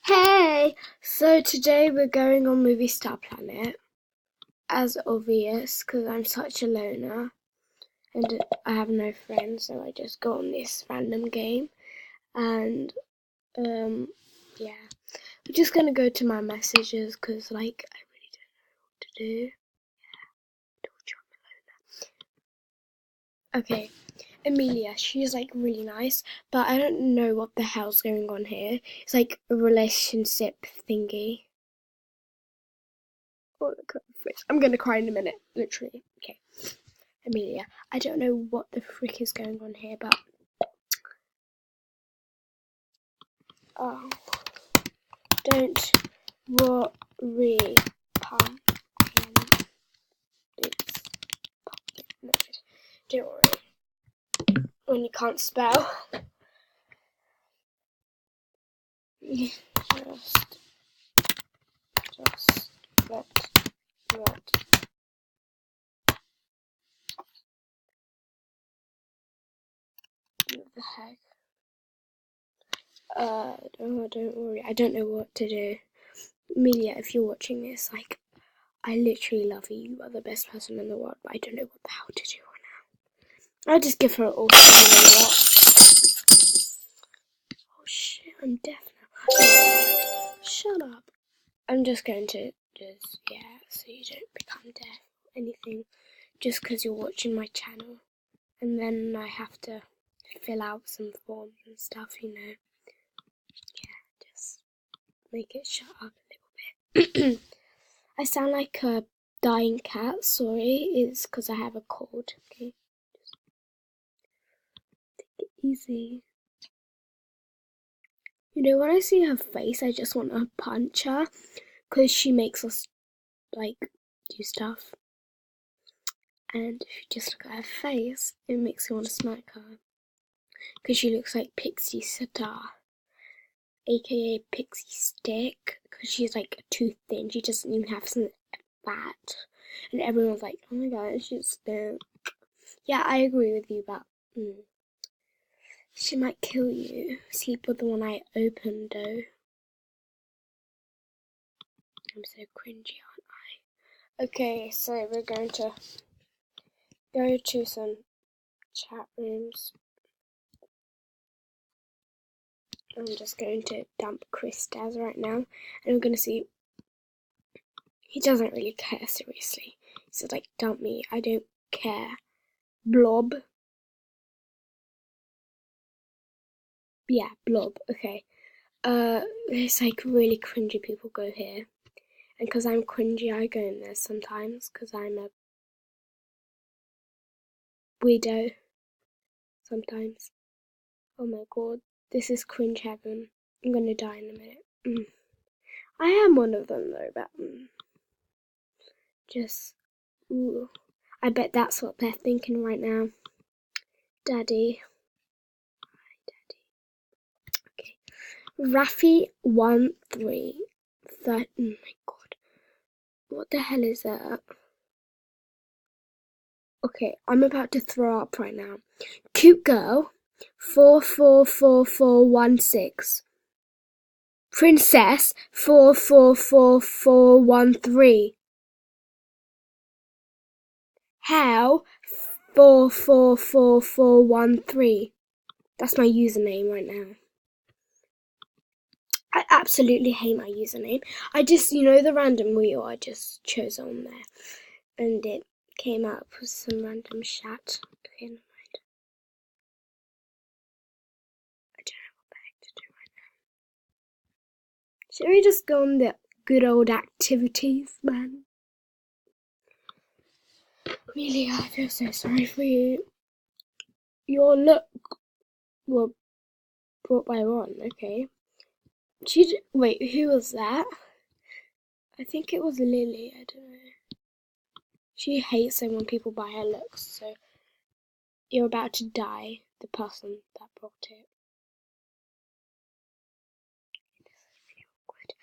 Hey! So today we're going on Movie Star Planet, as obvious, because I'm such a loner and I have no friends, so I just go on this random game. And, yeah. We're just gonna go to my messages, because, like, I really don't know what to do. Yeah, told you I'm a loner. Okay, Amelia, she's, like, really nice, but I don't know what the hell's going on here. It's like a relationship thingy. Oh, I'm gonna cry in a minute, literally. Okay, Amelia, I don't know what the frick is going on here, but oh, don't worry, pumpkin. It's pumpkin. No, don't worry. When you can't spell, just let what the heck? Don't worry. I don't know what to do. Amelia, if you're watching this, like, I literally love you. You are the best person in the world, but I don't know what the hell to do right now. I'll just give her all. Oh shit, I'm deaf now. Shut up. I'm just going to so you don't become deaf or anything, just because you're watching my channel. And then I have to fill out some forms and stuff, Yeah, just make it shut up a little bit. I sound like a dying cat, sorry, it's because I have a cold, okay? Just take it easy. When I see her face, I just want to punch her, because she makes us, like, do stuff. And if you just look at her face, it makes me want to smack her. Because she looks like Pixie Star, aka Pixie Stick, because she's, like, too thin. She doesn't even have some fat. And everyone's like, oh my god, she's thin. Yeah, I agree with you, but she might kill you. Sleep with the one I opened, though. I'm so cringy, aren't I? Okay, so we're going to go to some chat rooms. I'm just going to dump Chris Daz right now, and I'm going to see. He doesn't really care, seriously. He says, like, dump me, I don't care. Blob. Yeah, blob, okay. It's like really cringy people go here. And because I'm cringy, I go in there sometimes, because I'm a weirdo. Sometimes. Oh my god, this is cringe heaven. I'm gonna die in a minute. I am one of them though, but just, ooh. I bet that's what they're thinking right now. Daddy. Hi, Daddy. Okay. Raffy13. Oh my god. What the hell is that? Okay, I'm about to throw up right now. Cute girl. 444416. Princess 444413. How 444413. That's my username right now. I absolutely hate my username. I just, the random wheel, I just chose on there. And it came up with some random chat. Okay, never mind. I don't know what the heck to do right now. Should we just go on the good old activities, man? Really, I feel so sorry for you. Your look were brought by Ron, okay. Wait, who was that? I think it was Lily, I don't know. She hates it when people buy her looks, so you're about to die, the person that brought it. This is really awkward.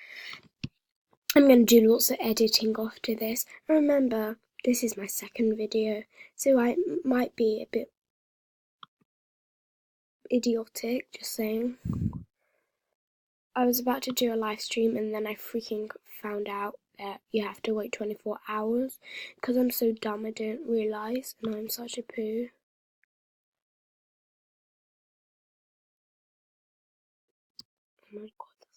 I'm gonna do lots of editing after this. Remember, this is my second video, so I might be a bit idiotic, just saying. I was about to do a live stream and then I freaking found out that you have to wait 24 hours because I'm so dumb I didn't realise and I'm such a poo. Oh my god.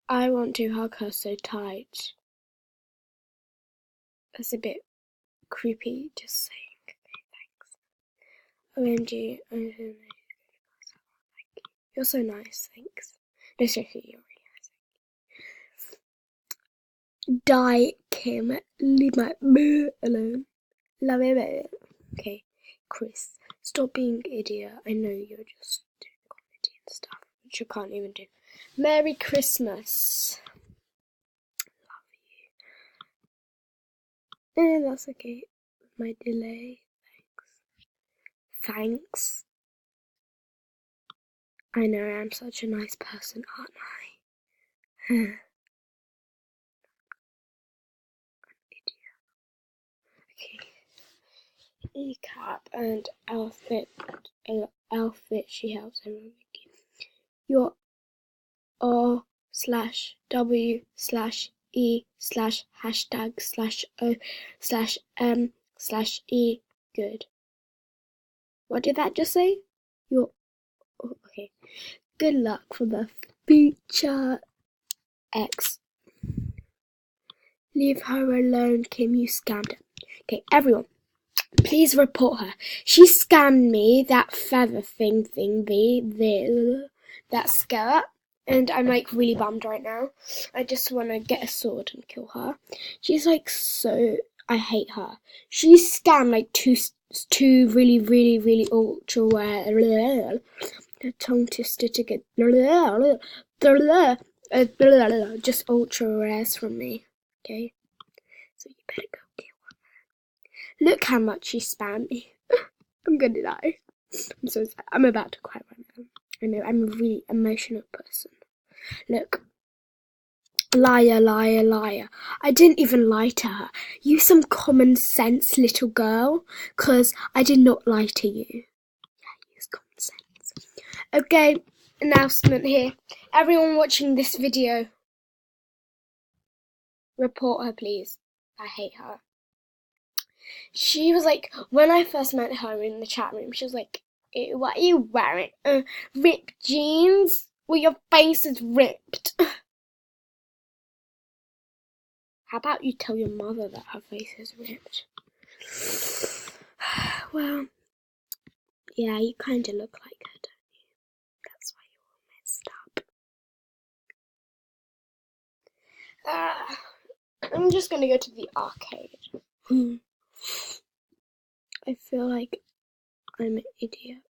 I want to hug her so tight. That's a bit creepy, just saying. OMG. You're so nice, thanks. No, seriously, you're really nice. Die, Kim. Leave my boo alone. Love it. Okay, Chris, stop being an idiot. I know you're just doing comedy and stuff, which you can't even do. Merry Christmas. Love you. That's okay. My delay. Thanks. I know I'm such a nice person, aren't I? Okay. E-cap and outfit she helps everyone make it. Your R/W/E/#O/M/E good. What did that just say? Okay. Good luck for the future ex. Leave her alone, Kim, you scammed her. Okay, everyone, please report her. She scammed me, that feather that skirt, and I'm like really bummed right now. I just want to get a sword and kill her. She's like so, I hate her. She scammed like two really ultra rare, her tongue twisted to get just ultra rares from me. Okay, so you better go kill her. Look how much she spammed me. I'm gonna die. I'm so sad. I'm about to cry right now. I know, I'm a really emotional person. Look. Liar, liar, liar. I didn't even lie to her. Use some common sense, little girl, 'cause I did not lie to you. Yeah, use common sense. Okay, announcement here. Everyone watching this video, report her, please. I hate her. She was like, when I first met her in the chat room, she was like, what are you wearing? Ripped jeans? Well, your face is ripped. How about you tell your mother that her face is ripped? Well, yeah, you kind of look like her, don't you? That's why you're all messed up. I'm just gonna go to the arcade. I feel like I'm an idiot.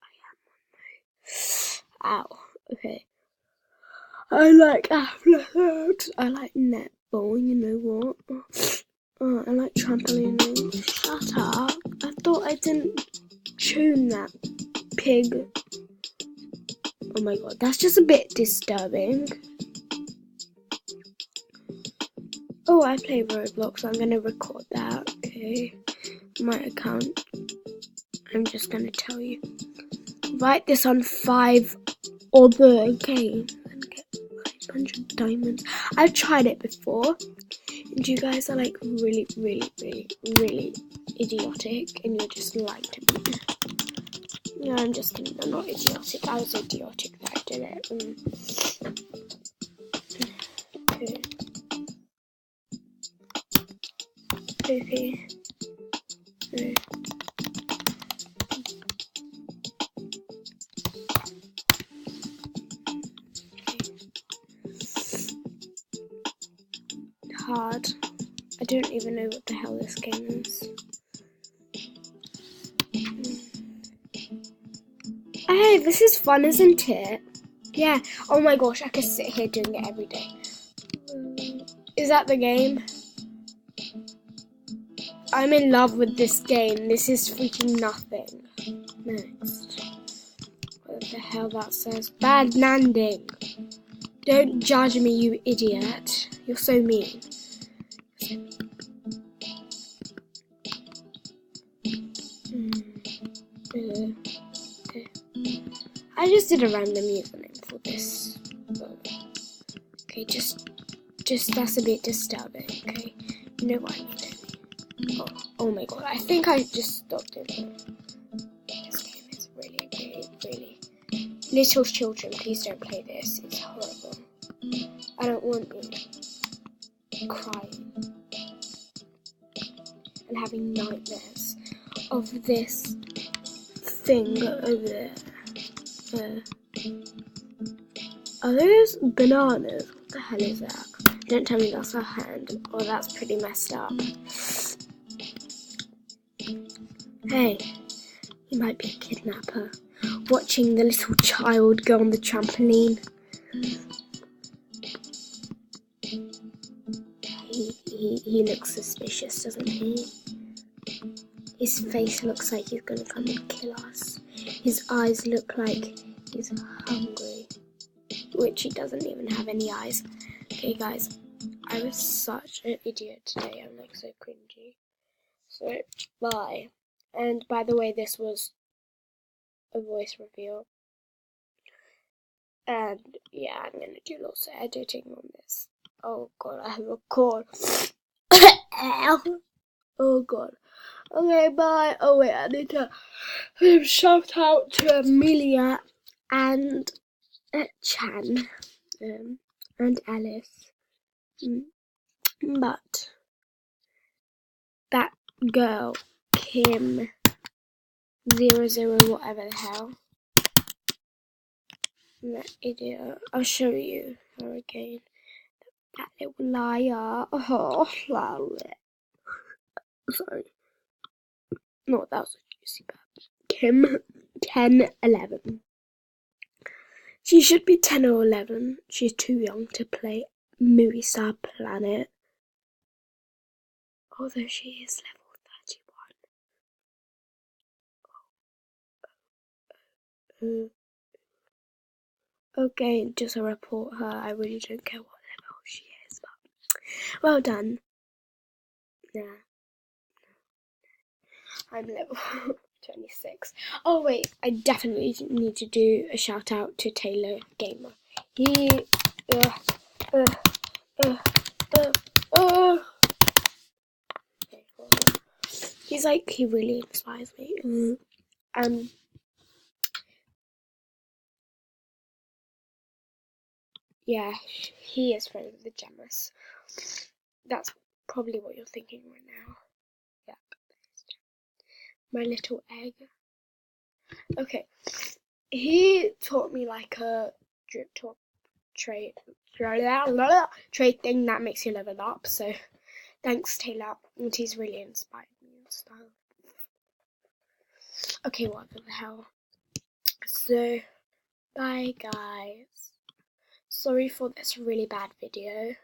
I am on my... Ow. Okay. I like athletics. I like netball, you know what? I like trampolining. Shut up. I thought I didn't tune that pig. Oh my god, that's just a bit disturbing. Oh, I play Roblox, so I'm gonna record that, okay? My account. I'm just gonna tell you. Write this on 5 other games and get 500 diamonds. I've tried it before, and you guys are like really idiotic, and you're just lying to me. No, I'm just kidding. I'm not idiotic. I was idiotic that I did it. Okay. Hard. I don't even know what the hell this game is. Hey, this is fun, isn't it? Yeah. Oh my gosh, I could sit here doing it every day. Is that the game? I'm in love with this game. This is freaking nothing. Next. What the hell that says? Bad landing. Don't judge me, you idiot. You're so mean. I just did a random username for this. Okay, just that's a bit disturbing. Okay, you know what I mean. Oh my god! I think I just stopped it. This game is really. Little children, please don't play this. It's horrible. I don't want you crying and having nightmares of this thing over there. Are those bananas? What the hell is that? Don't tell me that's her hand. Oh, that's pretty messed up. Hey, you might be a kidnapper. Watching the little child go on the trampoline. He looks suspicious, doesn't he? His face looks like he's gonna come and kill us. His eyes look like he's hungry, which he doesn't even have any eyes. Okay guys, I was such an idiot today. I'm like so cringy. So bye. And by the way, this was a voice reveal. And yeah, I'm gonna do lots of editing on this. Oh god, I have a cold. Oh god. Okay, bye. Oh wait, I need to shout out to Amelia and Chan and Alice. But that girl, Kim 00 whatever the hell, that idiot, I'll show you her again. That little liar. Oh, sorry. No, that was a juicy bad. Kim 10-11. She should be 10 or 11. She's too young to play Movie Star Planet. Although she is level 31. Okay, just to report her. I really don't care what level she is, but well done. Yeah. I'm level 26. Oh wait, I definitely need to do a shout out to Taylor Gamer. He he's like, he really inspires me. Yeah, he is friends with the Gemmas. That's probably what you're thinking right now. Yeah. My little egg. Okay. He taught me like a drip top trait thing that makes you level up. So thanks, Taylor. And he's really inspired me and stuff. Okay, what the hell? So, bye guys. Sorry for this really bad video.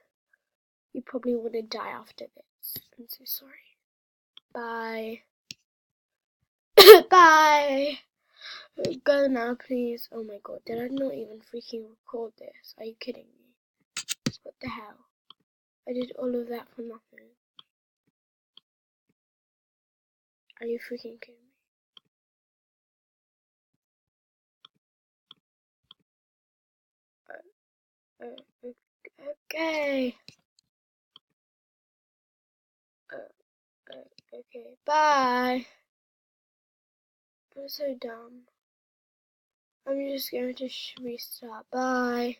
You probably want to die after this. I'm so sorry. Bye. Bye. Go now, please. Oh my god, did I not even freaking record this? Are you kidding me? What the hell? I did all of that for nothing. Are you freaking kidding me? Okay. Okay, bye. I'm so dumb. I'm just going to restart. Bye.